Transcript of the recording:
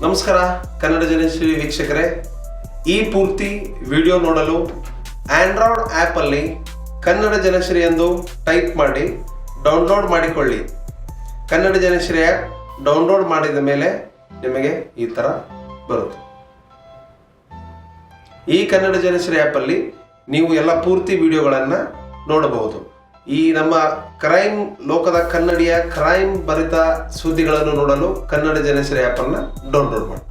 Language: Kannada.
ನಮಸ್ಕಾರ ಕನ್ನಡ ಜನಶ್ರೀ ವೀಕ್ಷಕರೇ, ಈ ಪೂರ್ತಿ ವಿಡಿಯೋ ನೋಡಲು ಆಂಡ್ರಾಯ್ಡ್ ಆ್ಯಪಲ್ಲಿ ಕನ್ನಡ ಜನಶ್ರೀ ಎಂದು ಟೈಪ್ ಮಾಡಿ ಡೌನ್ಲೋಡ್ ಮಾಡಿಕೊಳ್ಳಿ. ಕನ್ನಡ ಜನಶ್ರೀ ಆ್ಯಪ್ ಡೌನ್ಲೋಡ್ ಮಾಡಿದ ಮೇಲೆ ನಿಮಗೆ ಈ ಥರ ಬರುತ್ತೆ. ಈ ಕನ್ನಡ ಜನಶ್ರೀ ಆ್ಯಪಲ್ಲಿ ನೀವು ಎಲ್ಲ ಪೂರ್ತಿ ವಿಡಿಯೋಗಳನ್ನು ನೋಡಬಹುದು. ಈ ನಮ್ಮ ಕ್ರೈಮ್ ಲೋಕದ ಕನ್ನಡಿಯ ಕ್ರೈಮ್ ಭರಿತ ಸುದ್ದಿಗಳನ್ನು ನೋಡಲು ಕನ್ನಡ ಜನಶ್ರೀ ಆ್ಯಪನ್ನು ಡೌನ್ಲೋಡ್ ಮಾಡಿ.